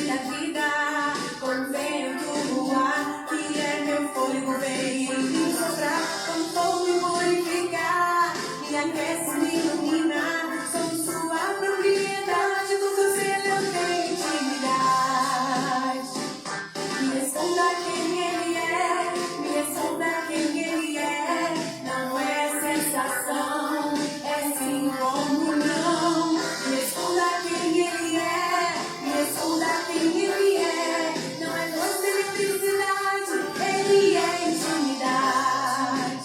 minha vida, com vento no ar, que é meu fôlego, vem me soprar, com fogo me purificar, me aquece, me ilumina, sou sua propriedade, com seu selo eu tenho intimidade. Me responda quem ele é, me responda quem ele é, não é sensação, é sim comunhão. Me responda quem ele é, me responda quem ele é, não é doce nem felicidade, ele é intimidade.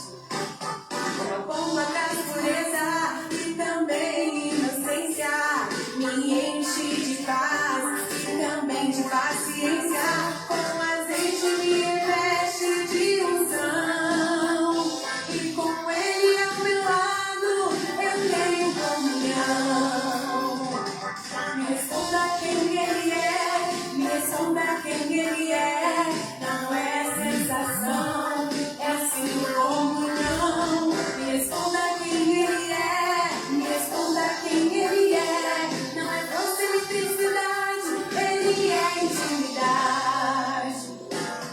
Como a pomba traz pureza e também inocência, me enche de paz e também de paciência. Com azeite me reveste de unção e com ele ao meu lado eu tenho comunhão. Me responda quem ele é, me responda quem ele é, não é sensação, é sim comunhão. Me responda quem ele é, me responda quem ele é, não é doce nem felicidade, ele é intimidade.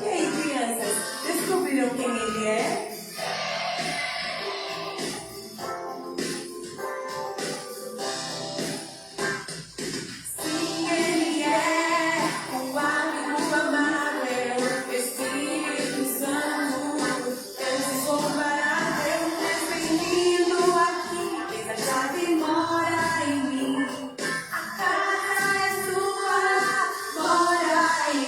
E aí, crianças, descobriram quem ele é? Sim, ele é o amigo amável, Espírito Santo, Deus incomparável, és bem-vindo aqui, pois a chave mora em mim. A casa é sua, mora em mim.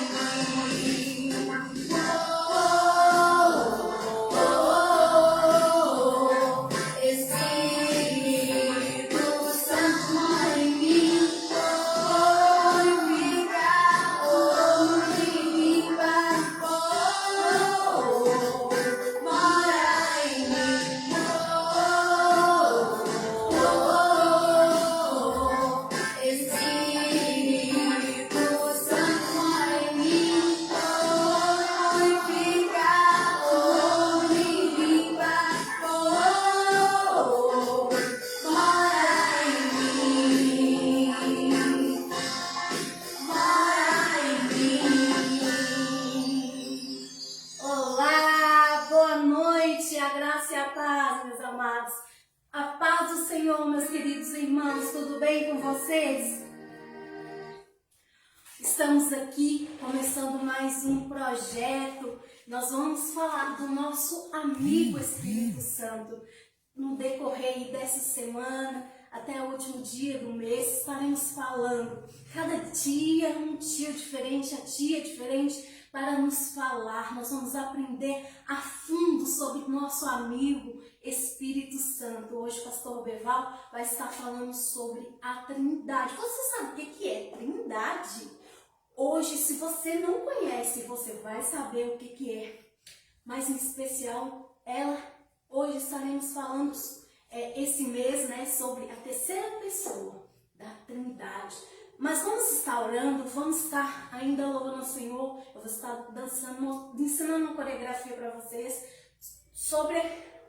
Espírito Santo mora em mim. Me limpa, mora em mim. Espírito Santo mora em mim. Purifica, me limpa, mora em mim. Mora em mim. Olá, boa noite, a graça e a paz, meus amados. A paz do Senhor, meus queridos irmãos, tudo bem com vocês? Estamos aqui começando mais um projeto. Nós vamos falar do nosso amigo Espírito Santo. No decorrer dessa semana, até o último dia do mês, estaremos falando. Cada dia um tio diferente, a tia diferente, para nos falar. Nós vamos aprender a fundo sobre o nosso amigo Espírito Santo. Hoje o pastor Beval vai estar falando sobre a Trindade. Você sabe o que é Trindade? Hoje, se você não conhece, você vai saber o que é. Mas em especial, hoje estaremos falando esse mês, né, sobre a terceira pessoa da Trindade. Mas vamos estar orando, vamos estar ainda louvando ao Senhor. Eu vou estar ensinando uma coreografia para vocês sobre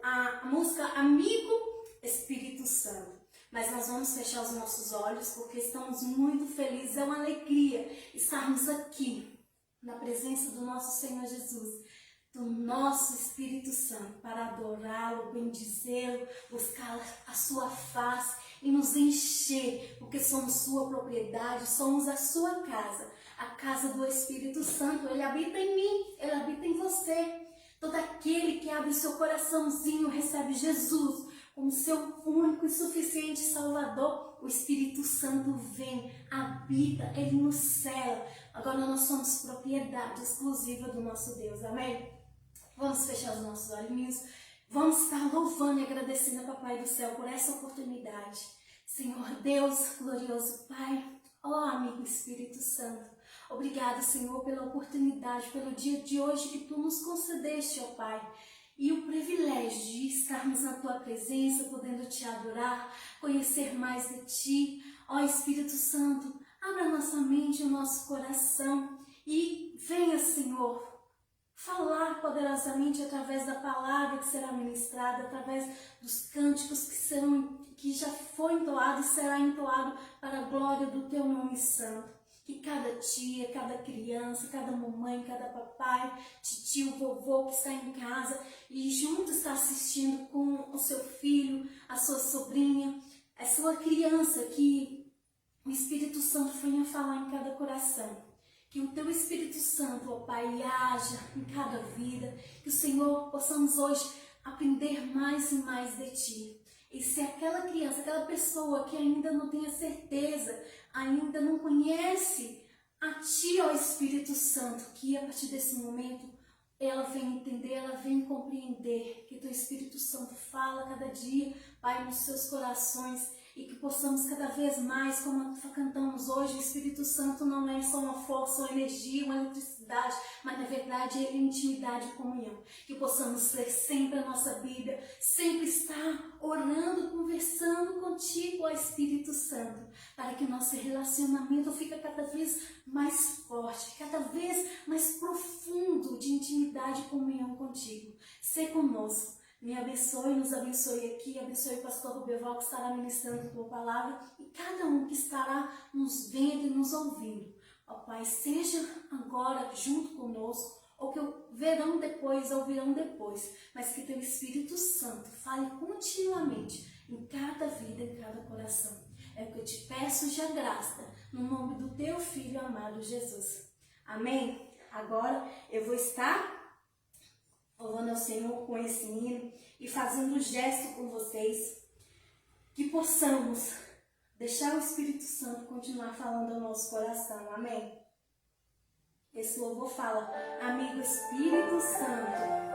a música Amigo Espírito Santo. Mas nós vamos fechar os nossos olhos porque estamos muito felizes. É uma alegria estarmos aqui na presença do nosso Senhor Jesus, do nosso Espírito Santo, para adorá-lo, bendizê-lo, buscar a sua face e nos encher, porque somos sua propriedade, somos a sua casa, a casa do Espírito Santo. Ele habita em mim, ele habita em você. Todo aquele que abre seu coraçãozinho recebe Jesus como seu único e suficiente Salvador. O Espírito Santo vem, habita, ele nos cela. Agora nós somos propriedade exclusiva do nosso Deus, amém? Vamos fechar os nossos olhinhos, vamos estar louvando e agradecendo a Papai do Céu por essa oportunidade. Senhor Deus, glorioso Pai, ó amigo Espírito Santo, obrigado, Senhor, pela oportunidade, pelo dia de hoje que Tu nos concedeste, ó Pai, e o privilégio de estarmos na Tua presença, podendo Te adorar, conhecer mais de Ti. Ó Espírito Santo, abra nossa mente e o nosso coração e venha, Senhor, falar poderosamente através da palavra que será ministrada, através dos cânticos que já foi entoado e será entoado para a glória do Teu nome santo. Que cada tia, cada criança, cada mamãe, cada papai, tio, vovô que está em casa e junto está assistindo com o seu filho, a sua sobrinha, a sua criança, que o Espírito Santo venha falar em cada coração. Que o teu Espírito Santo, ó Pai, haja em cada vida. Que o Senhor possamos hoje aprender mais e mais de Ti. E se aquela criança, aquela pessoa que ainda não tem a certeza, ainda não conhece a Ti, ó Espírito Santo, que a partir desse momento ela vem entender, ela vem compreender, que Teu Espírito Santo fala cada dia, Pai, nos seus corações, e que possamos cada vez mais, como cantamos hoje, o Espírito Santo não é só uma força, uma energia, uma eletricidade, mas na verdade é intimidade e comunhão. Que possamos ler sempre a nossa Bíblia, sempre estar orando, conversando contigo, ó Espírito Santo, para que o nosso relacionamento fique cada vez mais forte, cada vez mais profundo de intimidade e comunhão contigo. Sê conosco. Me abençoe, nos abençoe aqui, abençoe o pastor Rubeval que estará ministrando a tua palavra e cada um que estará nos vendo e nos ouvindo. Ó Pai, seja agora junto conosco, ou que verão depois, ouvirão depois, mas que teu Espírito Santo fale continuamente em cada vida, em cada coração. É o que eu te peço já graça, no nome do teu Filho amado Jesus. Amém? Agora eu vou estar louvando ao Senhor com esse hino e fazendo um gesto com vocês, que possamos deixar o Espírito Santo continuar falando ao nosso coração, amém? Esse louvor fala, amigo Espírito Santo.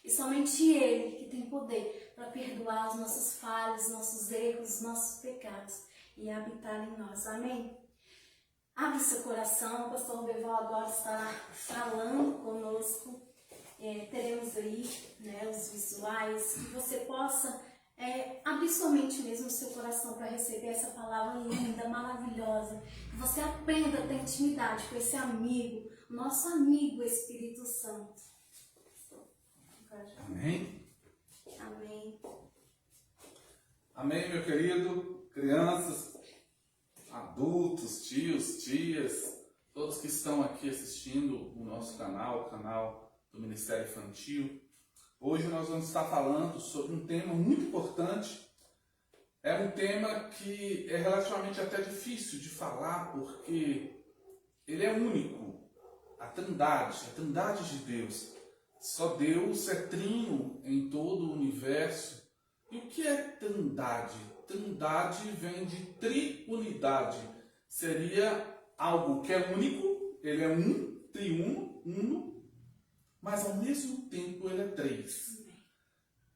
E somente Ele que tem poder para perdoar as nossas falhas, nossos erros, nossos pecados e habitar em nós. Amém? Abre seu coração, o pastor Beval agora está falando conosco. Teremos aí, né, os visuais, que você possa abrir sua mente mesmo, o seu coração, para receber essa palavra linda, maravilhosa. Que você aprenda a ter intimidade com esse amigo, nosso amigo Espírito Santo. Amém? Amém. Amém, meu querido, crianças, adultos, tios, tias, todos que estão aqui assistindo o nosso canal, o canal do Ministério Infantil. Hoje nós vamos estar falando sobre um tema muito importante. É um tema que é relativamente até difícil de falar, porque ele é único. A Trindade de Deus. Só Deus é trino em todo o universo. E o que é Trindade? Trindade vem de triunidade. Seria algo que é único, ele é triuno, uno, mas ao mesmo tempo ele é três.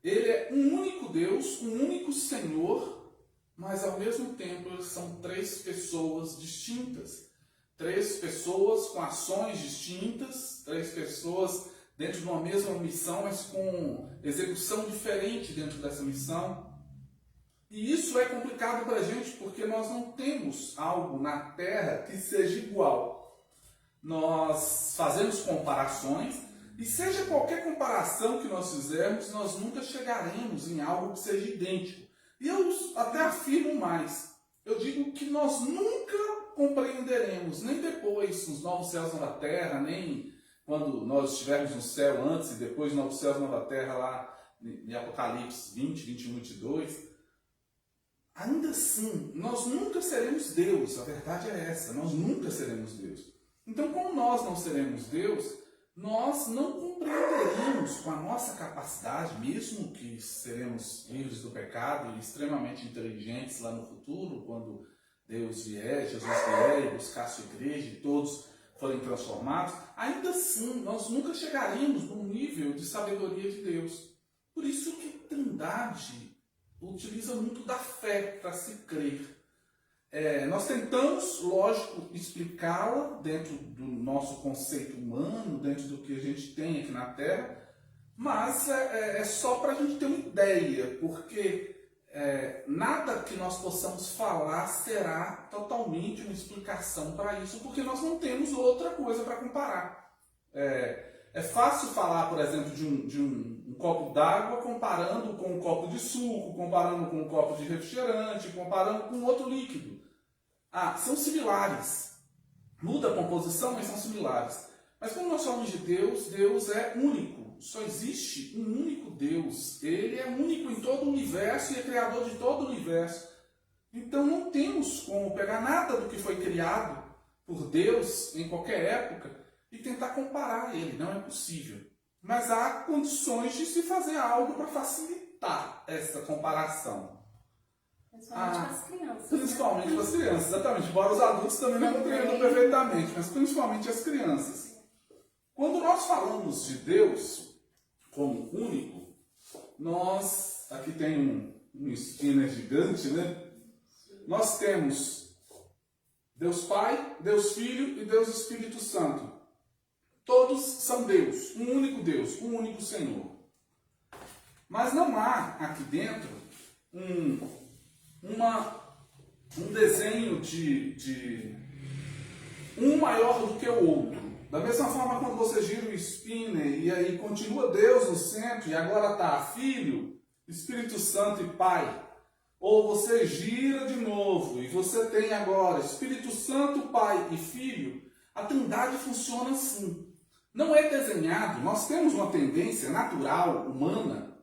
Ele é um único Deus, um único Senhor, mas ao mesmo tempo eles são três pessoas distintas. Três pessoas com ações distintas, três pessoas dentro de uma mesma missão, mas com execução diferente dentro dessa missão. E isso é complicado para a gente, porque nós não temos algo na Terra que seja igual. Nós fazemos comparações, e seja qualquer comparação que nós fizermos, nós nunca chegaremos em algo que seja idêntico. E eu até afirmo mais. Eu digo que nós nunca compreenderemos, nem depois, nos novos céus e nova terra, nem quando nós estivermos no céu antes e depois novos céus e nova terra lá em Apocalipse 20, 21, 22. Ainda assim, nós nunca seremos Deus. A verdade é essa, nós nunca seremos Deus. Então, como nós não seremos Deus, nós não compreenderemos com a nossa capacidade, mesmo que seremos livres do pecado e extremamente inteligentes lá no futuro, quando Deus vier, Jesus vier e buscar a sua igreja e todos forem transformados, ainda assim nós nunca chegaremos num nível de sabedoria de Deus. Por isso que Trindade utiliza muito da fé para se crer. Nós tentamos, lógico, explicá-la dentro do nosso conceito humano, dentro do que a gente tem aqui na Terra, mas é só para a gente ter uma ideia, porque nada que nós possamos falar será totalmente uma explicação para isso, porque nós não temos outra coisa para comparar. É fácil falar, por exemplo, de um copo d'água comparando com um copo de suco, comparando com um copo de refrigerante, comparando com outro líquido. São similares. Muda a composição, mas são similares. Mas quando nós falamos de Deus, Deus é único. Só existe um único Deus. Ele é único em todo o universo e é criador de todo o universo. Então não temos como pegar nada do que foi criado por Deus em qualquer época e tentar comparar ele. Não é possível. Mas há condições de se fazer algo para facilitar essa comparação. Principalmente para as crianças. Principalmente para as crianças, exatamente. Embora os adultos também não compreendam perfeitamente, mas principalmente as crianças. Quando nós falamos de Deus como único, nós, aqui tem um spinner gigante, né? Nós temos Deus Pai, Deus Filho e Deus Espírito Santo. Todos são Deus, um único Deus, um único Senhor. Mas não há aqui dentro um desenho de um maior do que o outro. Da mesma forma, quando você gira o spinner e aí continua Deus no centro e agora está Filho, Espírito Santo e Pai. Ou você gira de novo e você tem agora Espírito Santo, Pai e Filho. A Trindade funciona assim. Não é desenhado, nós temos uma tendência natural, humana,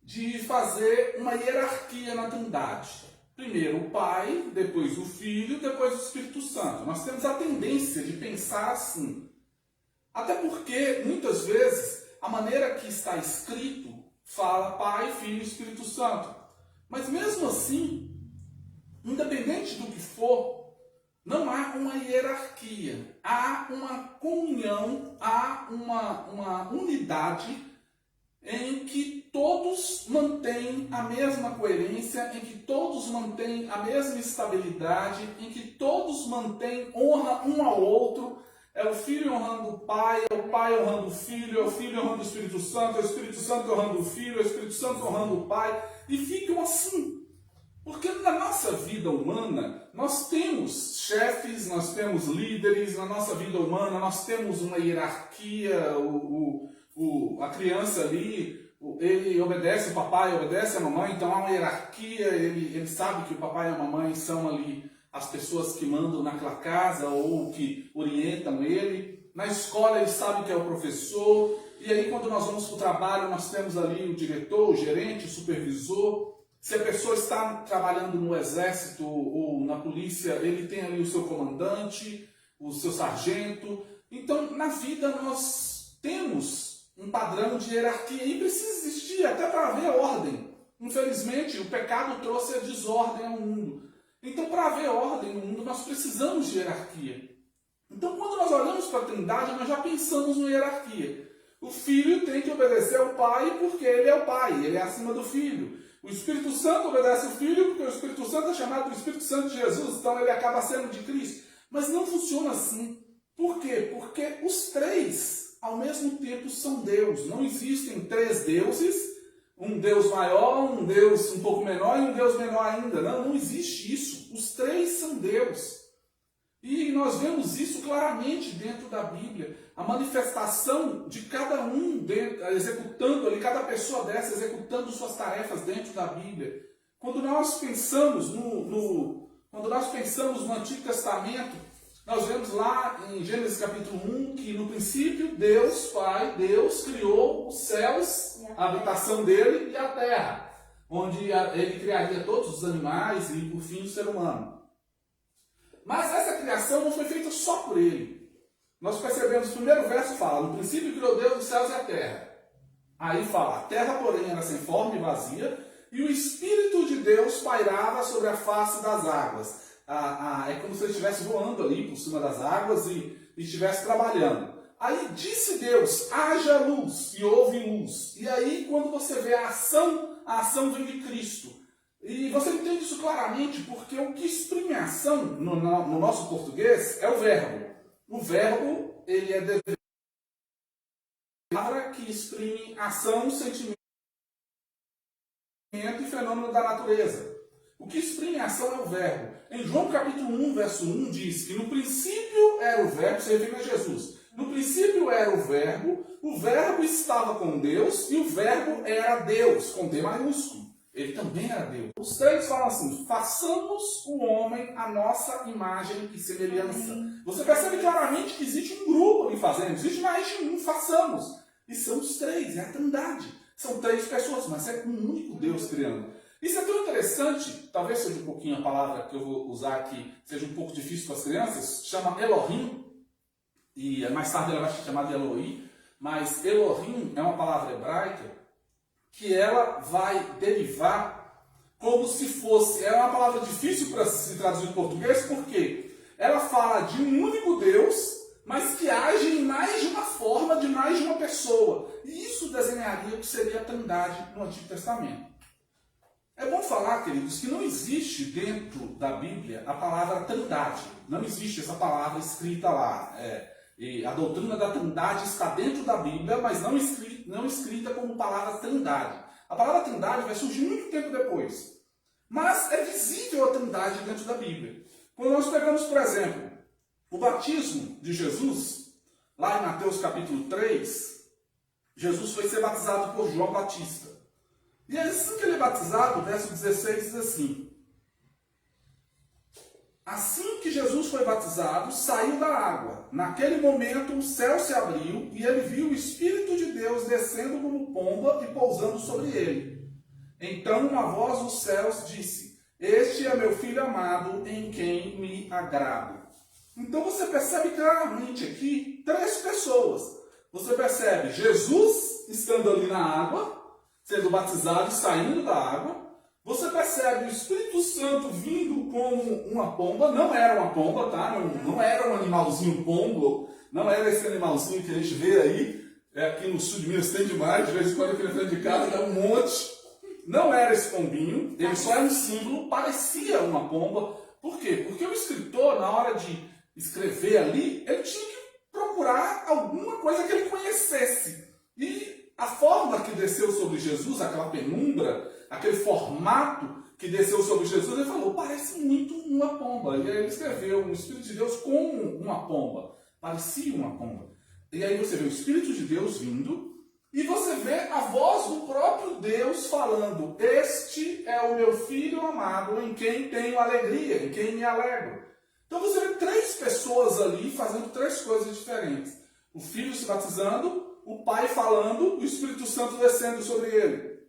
de fazer uma hierarquia na Trindade. Primeiro o Pai, depois o Filho, depois o Espírito Santo. Nós temos a tendência de pensar assim. Até porque, muitas vezes, a maneira que está escrito fala Pai, Filho e Espírito Santo. Mas mesmo assim, independente do que for, não há uma hierarquia. Há uma comunhão, há uma unidade em que todos mantêm a mesma coerência, em que todos mantêm a mesma estabilidade, em que todos mantêm honra um ao outro. É o filho honrando o pai, é o pai honrando o filho, é o filho honrando o Espírito Santo, é o Espírito Santo honrando o filho, é o Espírito Santo honrando o pai, e ficam assim. Porque na nossa vida humana, nós temos chefes, nós temos líderes, na nossa vida humana nós temos uma hierarquia, a criança ali, ele obedece o papai, obedece a mamãe, então há uma hierarquia, ele sabe que o papai e a mamãe são ali as pessoas que mandam naquela casa ou que orientam ele. Na escola ele sabe que é o professor, e aí quando nós vamos para o trabalho nós temos ali o diretor, o gerente, o supervisor. Se a pessoa está trabalhando no exército ou na polícia, ele tem ali o seu comandante, o seu sargento. Então, na vida nós temos um padrão de hierarquia e precisa existir até para haver ordem. Infelizmente, o pecado trouxe a desordem ao mundo. Então, para haver ordem no mundo, nós precisamos de hierarquia. Então, quando nós olhamos para a Trindade, nós já pensamos em hierarquia. O filho tem que obedecer ao pai porque ele é o pai, ele é acima do filho. O Espírito Santo obedece o Filho porque o Espírito Santo é chamado do Espírito Santo de Jesus, então ele acaba sendo de Cristo. Mas não funciona assim. Por quê? Porque os três, ao mesmo tempo, são Deus. Não existem três deuses, um Deus maior, um Deus um pouco menor e um Deus menor ainda. Não existe isso. Os três são Deus. E nós vemos isso claramente dentro da Bíblia. A manifestação de cada um executando ali, cada pessoa dessa executando suas tarefas dentro da Bíblia. Quando nós pensamos no Antigo Testamento, nós vemos lá em Gênesis capítulo 1 que no princípio Deus criou os céus, a habitação dele, e a terra, onde ele criaria todos os animais e por fim o ser humano. Mas essa criação não foi feita só por ele. Nós percebemos, o primeiro verso fala, no princípio criou Deus os céus e a terra. Aí fala, a terra porém era sem forma e vazia, e o Espírito de Deus pairava sobre a face das águas. É como se ele estivesse voando ali por cima das águas e estivesse trabalhando. Aí disse Deus, haja luz, e houve luz. E aí quando você vê a ação vem de Cristo. E você entende isso claramente porque o que exprime a ação no nosso português é o verbo. O verbo, ele é a palavra que exprime ação, sentimento e fenômeno da natureza. O que exprime a ação é o verbo. Em João capítulo 1, verso 1, diz que no princípio era o verbo, se refere a Jesus. No princípio era o verbo estava com Deus e o verbo era Deus, com D maiúsculo. Ele também era Deus. Os três falam assim, façamos o homem a nossa imagem e semelhança. Você percebe claramente que existe um grupo ali fazendo, existe mais de um, façamos. E são os três, é a Trindade. São três pessoas, mas é um único Deus criando. Isso é tão interessante, talvez seja um pouquinho a palavra que eu vou usar aqui, seja um pouco difícil para as crianças, chama Elohim, e mais tarde ela vai ser chamada de Eloí, mas Elohim é uma palavra hebraica que ela vai derivar como se fosse, é uma palavra difícil para se traduzir em português, porque ela fala de um único Deus, mas que age em mais de uma forma, de mais de uma pessoa. E isso desenharia o que seria a Trindade no Antigo Testamento. É bom falar, queridos, que não existe dentro da Bíblia a palavra Trindade. Não existe essa palavra escrita lá. E a doutrina da Trindade está dentro da Bíblia, mas não escrita como palavra Trindade. A palavra Trindade vai surgir muito tempo depois. Mas é visível a Trindade dentro da Bíblia. Quando nós pegamos, por exemplo, o batismo de Jesus, lá em Mateus capítulo 3, Jesus foi ser batizado por João Batista. E assim que ele é batizado, o verso 16 diz assim: assim que Jesus foi batizado, saiu da água. Naquele momento o céu se abriu e ele viu o Espírito de Deus descendo como pomba e pousando sobre ele. Então uma voz dos céus disse: este é meu filho amado, em quem me agrado. Então você percebe claramente aqui três pessoas. Você percebe Jesus estando ali na água, sendo batizado e saindo da água. Você percebe o Espírito Santo vindo como uma pomba. Não era uma pomba, tá? Não era um animalzinho pombo. Não era esse animalzinho que a gente vê aí. Aqui no sul de Minas tem demais, de vez em quando aqui na frente de casa dá um monte. Não era esse pombinho, ele só era um símbolo, parecia uma pomba. Por quê? Porque o escritor, na hora de escrever ali, ele tinha que procurar alguma coisa que ele conhecesse. E a forma que desceu sobre Jesus, aquela penumbra, aquele formato que desceu sobre Jesus, ele falou, parece muito uma pomba. E aí ele escreveu o Espírito de Deus como uma pomba. Parecia uma pomba. E aí você vê o Espírito de Deus vindo, e você vê a voz do próprio Deus falando, este é o meu Filho amado, em quem tenho alegria, em quem me alegro. Então você vê 3 pessoas ali fazendo 3 coisas diferentes. O Filho se batizando, o Pai falando, o Espírito Santo descendo sobre ele.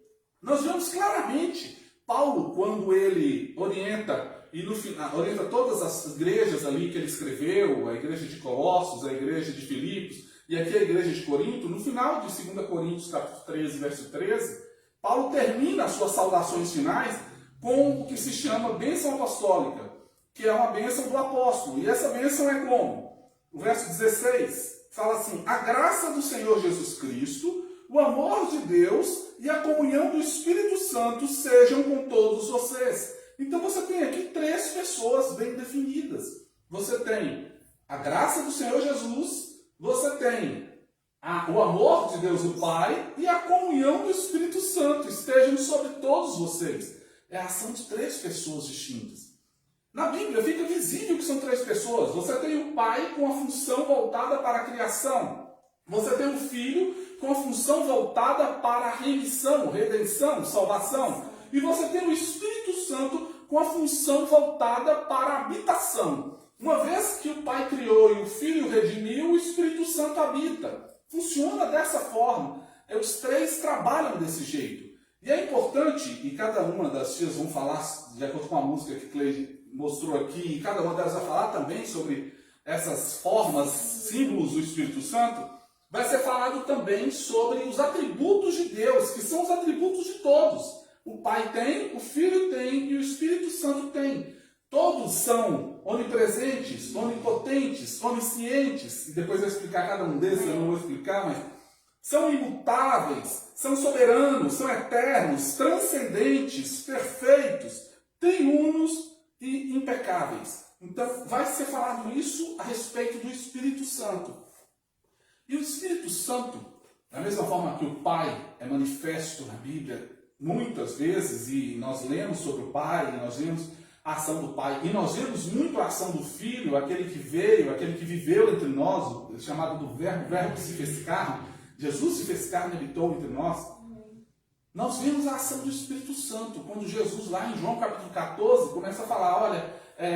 Nós vemos claramente Paulo, quando ele orienta, e no final, orienta todas as igrejas ali que ele escreveu, a igreja de Colossos, a igreja de Filipos, e aqui a igreja de Corinto, no final de 2 Coríntios, capítulo 13, verso 13, Paulo termina as suas saudações finais com o que se chama bênção apostólica, que é uma bênção do apóstolo. E essa bênção é como? O verso 16 fala assim, a graça do Senhor Jesus Cristo, o amor de Deus e a comunhão do Espírito Santo sejam com todos vocês. Então você tem aqui 3 pessoas bem definidas. Você tem a graça do Senhor Jesus, você tem o amor de Deus o Pai e a comunhão do Espírito Santo estejam sobre todos vocês. É a ação de 3 pessoas distintas. Na Bíblia fica visível que são 3 pessoas. Você tem o Pai com a função voltada para a criação. Você tem o Filho com a função voltada para a remissão, redenção, salvação. E você tem o Espírito Santo com a função voltada para a habitação. Uma vez que o Pai criou e o Filho redimiu, o Espírito Santo habita. Funciona dessa forma. Os 3 trabalham desse jeito. E é importante, e cada uma das tias vão falar, de acordo com a música que Cleide mostrou aqui, e cada uma delas vai falar também sobre essas formas, símbolos do Espírito Santo, vai ser falado também sobre os atributos de Deus, que são os atributos de todos. O Pai tem, o Filho tem e o Espírito Santo tem. Todos são onipresentes, onipotentes, oniscientes, e depois eu vou explicar cada um desses, eu não vou explicar, mas são imutáveis, são soberanos, são eternos, transcendentes, perfeitos, triunos e impecáveis. Então, vai ser falado isso a respeito do Espírito Santo. E o Espírito Santo, da mesma forma que o Pai é manifesto na Bíblia muitas vezes, e nós lemos sobre o Pai, nós lemos a ação do Pai, e nós vemos muito a ação do Filho, aquele que veio, aquele que viveu entre nós, chamado do Verbo, o Verbo se fez carne, Jesus se fez carne e habitou entre nós. Nós vemos a ação do Espírito Santo, quando Jesus, lá em João capítulo 14, começa a falar, olha,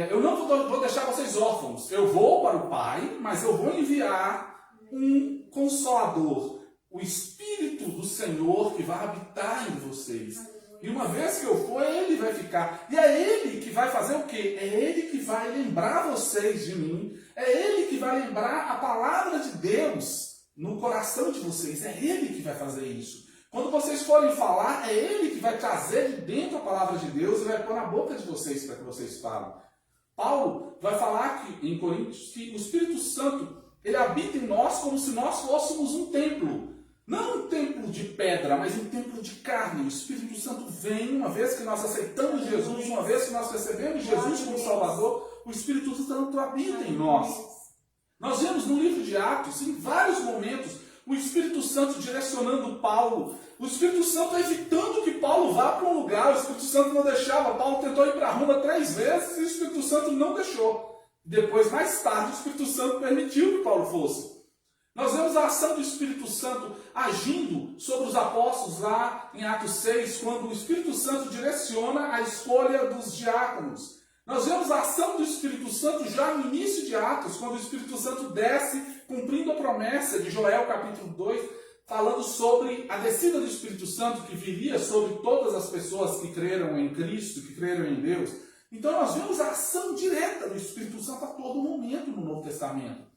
eu não vou deixar vocês órfãos, eu vou para o Pai, mas eu vou enviar um Consolador, o Espírito do Senhor que vai habitar em vocês. E uma vez que eu for, Ele vai ficar. E é Ele que vai fazer o quê? É Ele que vai lembrar vocês de mim, é Ele que vai lembrar a palavra de Deus no coração de vocês, é Ele que vai fazer isso. Quando vocês forem falar, é Ele que vai trazer de dentro a palavra de Deus e vai pôr na boca de vocês para que vocês falem. Paulo vai falar aqui em Coríntios que o Espírito Santo, ele habita em nós como se nós fôssemos um templo. Não um templo de pedra, mas um templo de carne. O Espírito Santo vem, uma vez que nós aceitamos Jesus, uma vez que nós recebemos Jesus como Salvador, o Espírito Santo habita em nós. Nós vemos no livro de Atos, em vários momentos, o Espírito Santo direcionando Paulo, o Espírito Santo evitando que Paulo vá para um lugar, o Espírito Santo não deixava, Paulo tentou ir para Roma 3 vezes e o Espírito Santo não deixou. Depois, mais tarde, o Espírito Santo permitiu que Paulo fosse. Nós vemos a ação do Espírito Santo agindo sobre os apóstolos lá em Atos 6, quando o Espírito Santo direciona a escolha dos diáconos. Nós vemos a ação do Espírito Santo já no início de Atos, quando o Espírito Santo desce, cumprindo a promessa de Joel capítulo 2, falando sobre a descida do Espírito Santo que viria sobre todas as pessoas que creram em Cristo, que creram em Deus. Então nós vemos a ação direta do Espírito Santo a todo momento no Novo Testamento.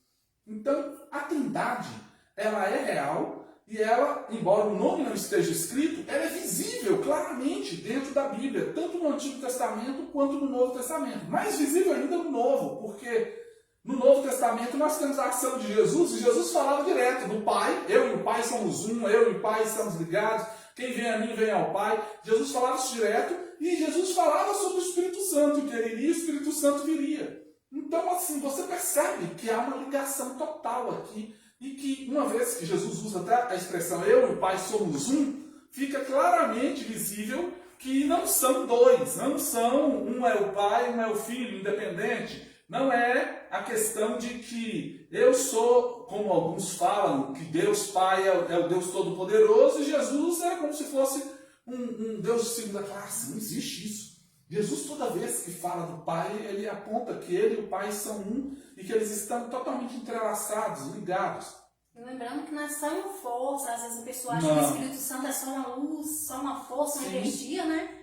Então a Trindade, ela é real e ela, embora o nome não esteja escrito, ela é visível claramente dentro da Bíblia, tanto no Antigo Testamento quanto no Novo Testamento. Mais visível ainda no Novo, porque No Novo Testamento nós temos a ação de Jesus, e Jesus falava direto do Pai. Eu e o Pai somos um, eu e o Pai estamos ligados. Quem vem a mim, vem ao Pai. Jesus falava isso direto, e Jesus falava sobre o Espírito Santo, que ele iria e o Espírito Santo viria. Então, assim, você percebe que há uma ligação total aqui, e que uma vez que Jesus usa até a expressão eu e o Pai somos um, fica claramente visível que não são dois, não são um é o Pai, um é o Filho, independente. Não é a questão de que eu sou, como alguns falam, que Deus Pai é o Deus Todo-Poderoso e Jesus é como se fosse um Deus de segunda classe. Não existe isso. Jesus, toda vez que fala do Pai, ele aponta que ele e o Pai são um e que eles estão totalmente entrelaçados, ligados. E lembrando que não é só uma força, às vezes a pessoa acha que o Espírito Santo é só uma luz, só uma força, uma energia, né?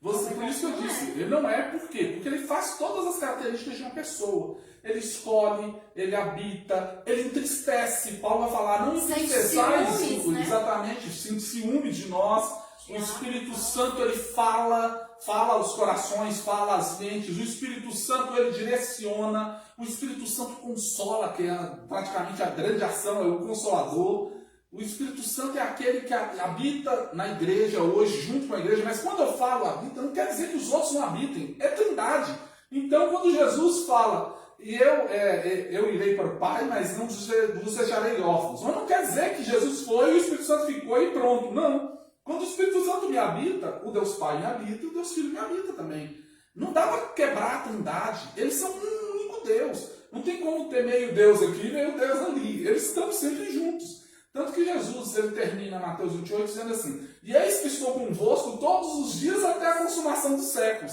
Por isso que eu disse, ele não é, por quê? Porque ele faz todas as características de uma pessoa. Ele escolhe, ele habita, ele entristece. Paulo vai falar, não entristeçais, né? Exatamente, sinto ciúme de nós. O Espírito Santo, ele fala aos corações, fala às mentes. O Espírito Santo, ele direciona. O Espírito Santo consola, que é praticamente a grande ação, é o Consolador. O Espírito Santo é aquele que habita na igreja hoje, junto com a igreja. Mas quando eu falo habita, não quer dizer que os outros não habitem. É trindade. Então, quando Jesus fala, e eu irei para o Pai, mas não vos deixarei órfãos. Mas não quer dizer que Jesus foi e o Espírito Santo ficou e pronto. Não. Quando o Espírito Santo me habita, o Deus Pai me habita e o Deus Filho me habita também. Não dá para quebrar a trindade. Eles são um único Deus. Não tem como ter meio Deus aqui e meio Deus ali. Eles estão sempre juntos. Tanto que Jesus, ele termina Mateus 28 dizendo assim, e eis que estou convosco todos os dias até a consumação dos séculos.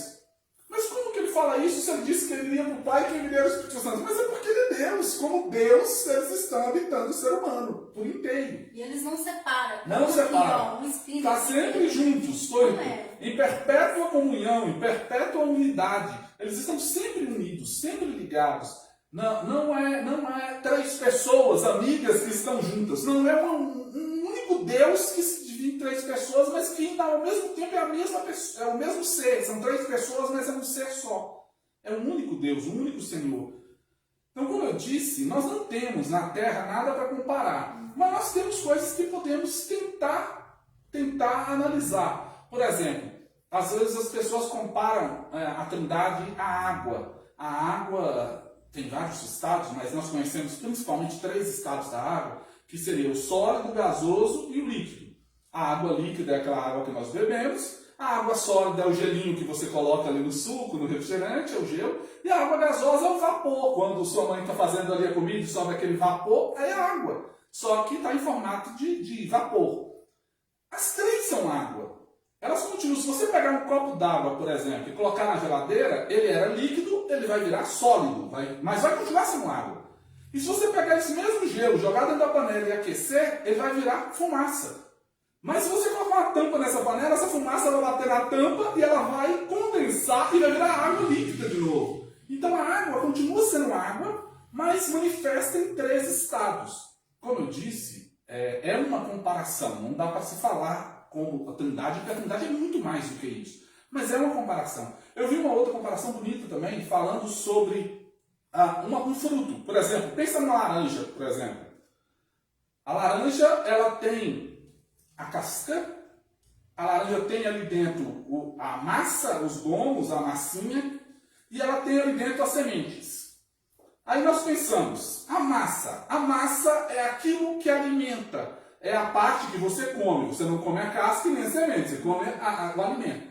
Mas como que ele fala isso se ele disse que ele iria para o Pai e que ele iria ao Espírito Santo? Mas é porque ele é Deus. Como Deus, eles estão habitando o ser humano por inteiro. E eles não separam. Não separam. Está sempre juntos, em perpétua comunhão, em perpétua unidade. Eles estão sempre unidos, sempre ligados. Não é três pessoas, amigas, que estão juntas. Não é um único Deus que se divide em três pessoas, mas que ao mesmo tempo é a mesma pessoa, é o mesmo ser. São três pessoas, mas é um ser só. É um único Deus, um único Senhor. Então, como eu disse, nós não temos na Terra nada para comparar. Mas nós temos coisas que podemos tentar analisar. Por exemplo, às vezes as pessoas comparam a Trindade à água. A água tem vários estados, mas nós conhecemos principalmente 3 estados da água, que seria o sólido, o gasoso e o líquido. A água líquida é aquela água que nós bebemos, a água sólida é o gelinho que você coloca ali no suco, no refrigerante, é o gelo, e a água gasosa é o vapor. Quando sua mãe está fazendo ali a comida e sobe aquele vapor, é a água. Só que está em formato de vapor. As 3 são água. Elas continuam. Se você pegar um copo d'água, por exemplo, e colocar na geladeira, ele era líquido, ele vai virar sólido, mas vai continuar sendo água. E se você pegar esse mesmo gelo, jogar dentro da panela e aquecer, ele vai virar fumaça. Mas se você colocar uma tampa nessa panela, essa fumaça vai bater na tampa e ela vai condensar e vai virar água líquida de novo. Então a água continua sendo água, mas manifesta em 3 estados. Como eu disse, é uma comparação, não dá para se falar como a Trindade, porque a Trindade é muito mais do que isso. Mas é uma comparação. Eu vi uma outra comparação bonita também, falando sobre um fruto. Por exemplo, pensa numa laranja, por exemplo. A laranja, ela tem a casca, a laranja tem ali dentro a massa, os gomos, a massinha, e ela tem ali dentro as sementes. Aí nós pensamos, a massa é aquilo que alimenta. É a parte que você come. Você não come a casca e nem a semente, você come o alimento.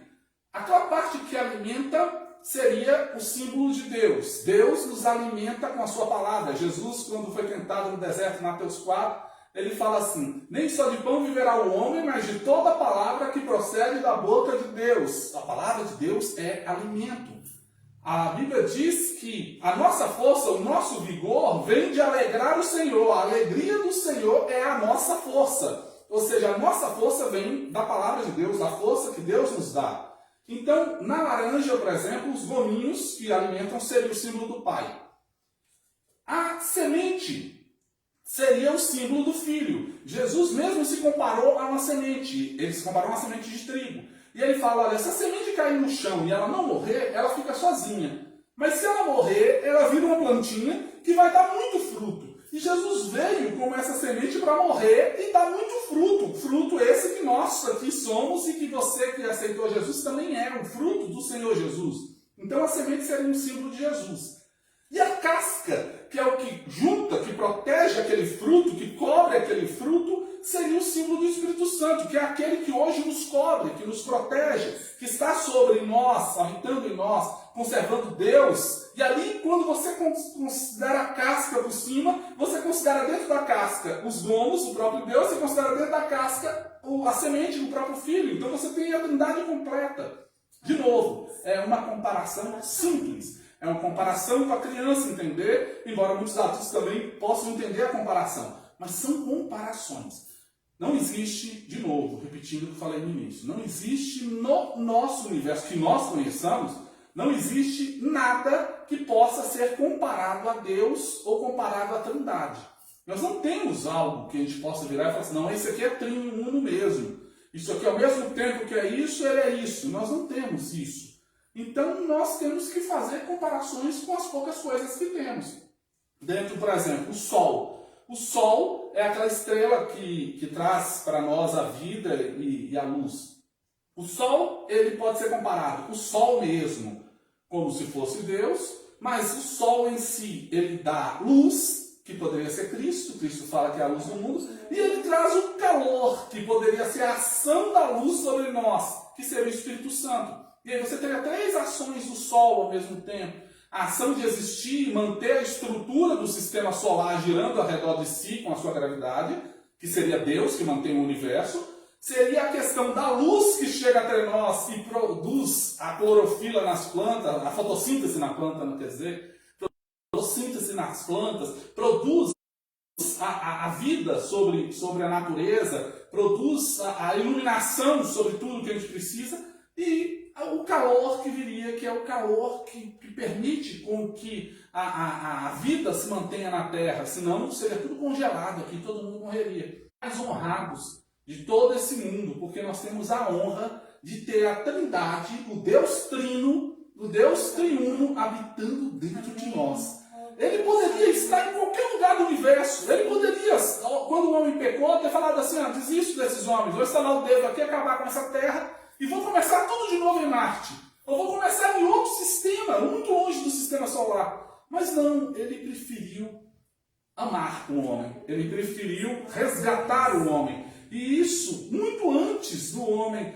Aquela parte que alimenta seria o símbolo de Deus. Deus nos alimenta com a sua palavra. Jesus, quando foi tentado no deserto, em Mateus 4, ele fala assim, nem só de pão viverá o homem, mas de toda a palavra que procede da boca de Deus. A palavra de Deus é alimento. A Bíblia diz que a nossa força, o nosso vigor, vem de alegrar o Senhor. A alegria do Senhor é a nossa força. Ou seja, a nossa força vem da palavra de Deus, da força que Deus nos dá. Então, na laranja, por exemplo, os gominhos que alimentam seria o símbolo do Pai. A semente seria o símbolo do Filho. Jesus mesmo se comparou a uma semente. Ele se comparou a uma semente de trigo. E ele fala, olha, se a semente cair no chão e ela não morrer, ela fica sozinha. Mas se ela morrer, ela vira uma plantinha que vai dar muito fruto. E Jesus veio como essa semente para morrer e dar muito fruto. Fruto esse que nós aqui somos e que você que aceitou Jesus também é um fruto do Senhor Jesus. Então a semente seria um símbolo de Jesus. E a casca, que é o que junta, que protege aquele fruto, que cobre aquele fruto, seria o símbolo do Espírito Santo, que é aquele que hoje nos cobre, que nos protege, que está sobre nós, habitando em nós, conservando Deus. E ali, quando você considera a casca por cima, você considera dentro da casca os gomos, o próprio Deus, você considera dentro da casca a semente do próprio Filho. Então você tem a Trindade completa. De novo, é uma comparação simples. É uma comparação para a criança entender, embora muitos adultos também possam entender a comparação. Mas são comparações. Não existe, de novo, repetindo o que eu falei no início, não existe no nosso universo que nós conheçamos, não existe nada que possa ser comparado a Deus ou comparado à Trindade. Nós não temos algo que a gente possa virar e falar assim, não, esse aqui é trino, uno mesmo. Isso aqui, ao mesmo tempo que é isso, ele é isso. Nós não temos isso. Então, nós temos que fazer comparações com as poucas coisas que temos. Dentro, por exemplo, o Sol. O Sol é aquela estrela que traz para nós a vida e a luz. O Sol, ele pode ser comparado com o Sol mesmo, como se fosse Deus, mas o Sol em si, ele dá luz, que poderia ser Cristo. Cristo fala que é a luz do mundo, e ele traz o calor, que poderia ser a ação da luz sobre nós, que seria o Espírito Santo. E aí você teria três ações do Sol ao mesmo tempo. A ação de existir e manter a estrutura do sistema solar girando ao redor de si com a sua gravidade, que seria Deus que mantém o universo. Seria a questão da luz que chega até nós e produz a clorofila nas plantas, a fotossíntese na planta, não quer dizer, fotossíntese nas plantas, produz a vida sobre a natureza, produz a iluminação sobre tudo que a gente precisa, e o calor que viria, que é o calor que permite com que a vida se mantenha na Terra, senão seria tudo congelado aqui, todo mundo morreria. Mais honrados de todo esse mundo, porque nós temos a honra de ter a Trindade, o Deus Trino, o Deus Triuno habitando dentro de nós. Ele poderia estar em qualquer lugar do universo. Ele poderia, quando o homem pecou, ter falado assim, desisto desses homens, vou estalar o dedo aqui, acabar com essa terra e vou começar tudo de novo em Marte. Ou vou começar em outro sistema, muito longe do sistema solar. Mas não, ele preferiu amar o homem. Ele preferiu resgatar o homem. E isso, muito antes do homem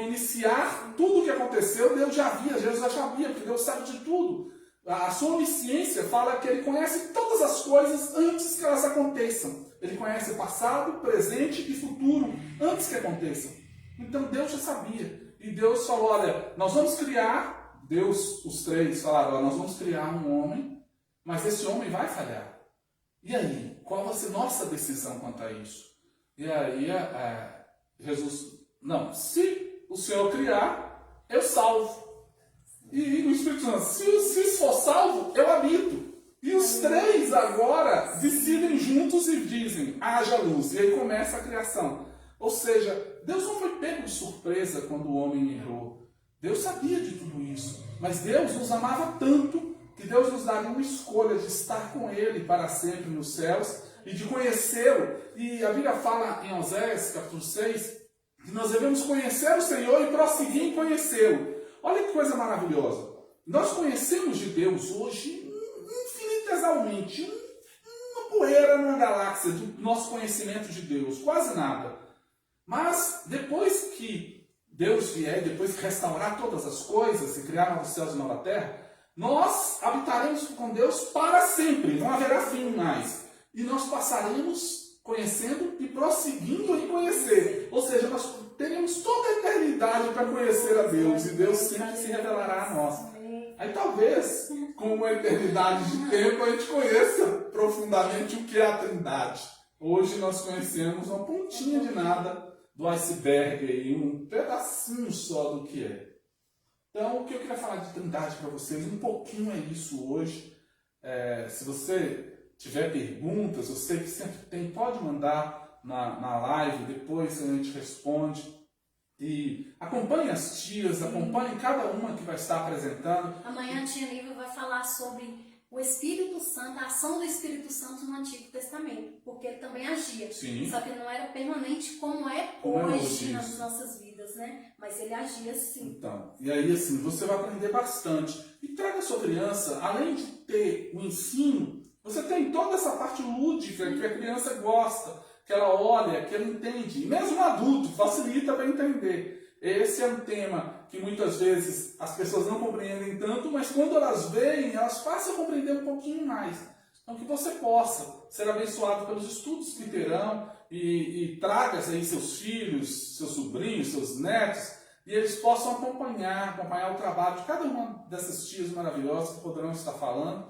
iniciar tudo o que aconteceu, Deus já via, Jesus já sabia, porque Deus sabe de tudo. A sua onisciência fala que ele conhece todas as coisas antes que elas aconteçam. Ele conhece passado, presente e futuro antes que aconteçam. Então Deus já sabia. E Deus falou, olha, nós vamos criar, Deus, os três falaram, olha, nós vamos criar um homem, mas esse homem vai falhar. E aí, qual vai ser nossa decisão quanto a isso? E aí Jesus, não, se o Senhor criar, eu salvo. E o Espírito Santo, se for salvo, eu habito. E os três agora decidem juntos e dizem, haja luz. E aí começa a criação. Ou seja, Deus não foi pego de surpresa quando o homem errou. Deus sabia de tudo isso. Mas Deus nos amava tanto que Deus nos daria uma escolha de estar com Ele para sempre nos céus e de conhecê-lo. E a Bíblia fala em Oséias, capítulo 6, que nós devemos conhecer o Senhor e prosseguir em conhecê-lo. Olha que coisa maravilhosa. Nós conhecemos de Deus hoje infinitesimamente, uma poeira numa galáxia do nosso conhecimento de Deus, quase nada. Mas depois que Deus vier, depois que restaurar todas as coisas e criar novos céus e nova terra, nós habitaremos com Deus para sempre, não haverá fim mais. E nós passaremos conhecendo e prosseguindo em conhecer. Ou seja, nós teremos toda a eternidade para conhecer a Deus e Deus sempre se revelará a nós. Aí talvez, com uma eternidade de tempo, a gente conheça profundamente o que é a Trindade. Hoje nós conhecemos uma pontinha de nada do iceberg, aí, um pedacinho só do que é. Então, o que eu queria falar de Trindade para vocês, um pouquinho é isso hoje. Se você tiver perguntas, eu sei que sempre tem, pode mandar na live, depois a gente responde. E acompanhe as tias, acompanhe cada uma que vai estar apresentando. Amanhã a tia Nívia vai falar sobre o Espírito Santo, a ação do Espírito Santo no Antigo Testamento, porque ele também agia. Sim. Só que não era permanente como é Como é hoje hoje, nas isso. nossas vidas, né? Mas ele agia sim. Então, e aí assim, você vai aprender bastante. E traga a sua criança, além de ter o ensino, você tem toda essa parte lúdica que a criança gosta, que ela olha, que ela entende. E mesmo um adulto facilita para entender. Esse é um tema que muitas vezes as pessoas não compreendem tanto, mas quando elas veem, elas passam a compreender um pouquinho mais. Então que você possa ser abençoado pelos estudos que terão e traga aí seus filhos, seus sobrinhos, seus netos, e eles possam acompanhar o trabalho de cada uma dessas tias maravilhosas que poderão estar falando.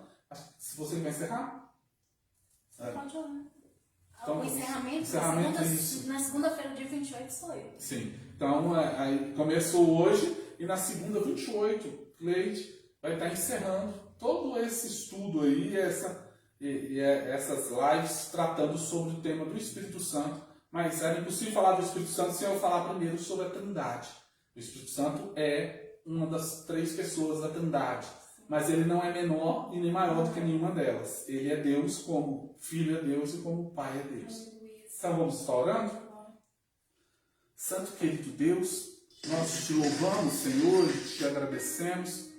Se você vai encerrar? Pode orar. Então, O encerramento é isso. na segunda-feira, dia 28, sou eu. Sim. Então, aí começou hoje e na segunda, 28, Cleide vai estar encerrando todo esse estudo aí, essas lives tratando sobre o tema do Espírito Santo. Mas era impossível falar do Espírito Santo sem eu falar primeiro sobre a Trindade. O Espírito Santo é uma das 3 pessoas da Trindade. Mas ele não é menor e nem maior do que nenhuma delas. Ele é Deus como Filho é Deus e como Pai é Deus. Então vamos estar orando? Santo querido Deus, nós te louvamos, Senhor, e te agradecemos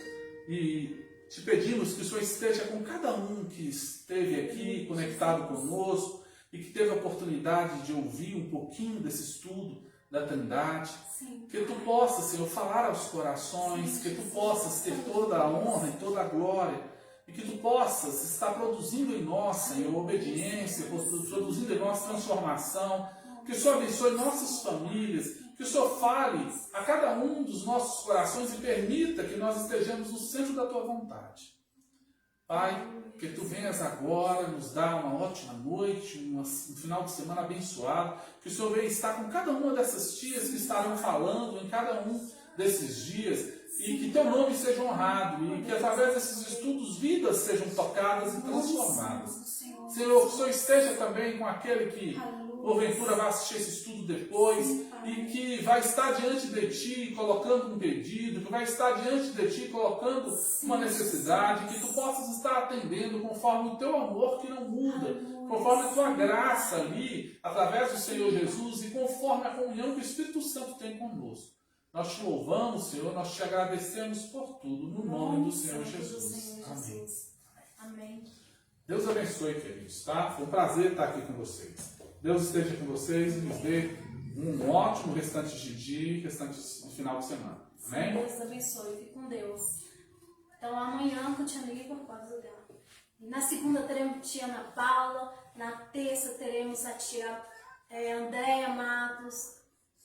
e te pedimos que o Senhor esteja com cada um que esteve aqui conectado conosco e que teve a oportunidade de ouvir um pouquinho desse estudo da Trindade. Sim. Que tu possas, Senhor, falar aos corações, que tu possas ter toda a honra e toda a glória, e que tu possas estar produzindo em nós, Senhor, obediência, produzindo em nós transformação, que o Senhor abençoe nossas famílias, que o Senhor fale a cada um dos nossos corações e permita que nós estejamos no centro da tua vontade. Pai, que tu venhas agora nos dar uma ótima noite, um final de semana abençoado, que o Senhor venha estar com cada uma dessas tias que estarão falando em cada um desses dias, e que teu nome seja honrado, e que através desses estudos vidas sejam tocadas e transformadas. Senhor, que o Senhor esteja também com aquele que porventura vai assistir esse estudo depois e que vai estar diante de ti colocando um pedido, que vai estar diante de ti colocando uma necessidade, que tu possas estar atendendo conforme o teu amor que não muda, conforme a tua graça ali, através do Senhor Jesus e conforme a comunhão que o Espírito Santo tem conosco. Nós te louvamos, Senhor, nós te agradecemos por tudo, no nome do Senhor Jesus. Amém. Amém. Deus abençoe, queridos, tá? Foi um prazer estar aqui com vocês. Deus esteja com vocês e nos dê um ótimo restante de dia, restante de final de semana. Amém? Deus abençoe. Fique com Deus. Então amanhã com a tia Nívia pode olhar. Na segunda teremos a tia Ana Paula. Na terça teremos a tia Andréia Matos.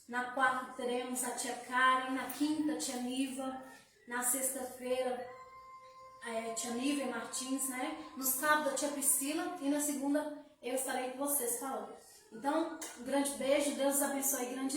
Na quarta teremos a tia Karen. Na quinta a tia Niva. Na sexta-feira tia Nívia Martins, né? No sábado a tia Priscila. E na segunda eu estarei com vocês falando. Então, um grande beijo. Deus abençoe. Grande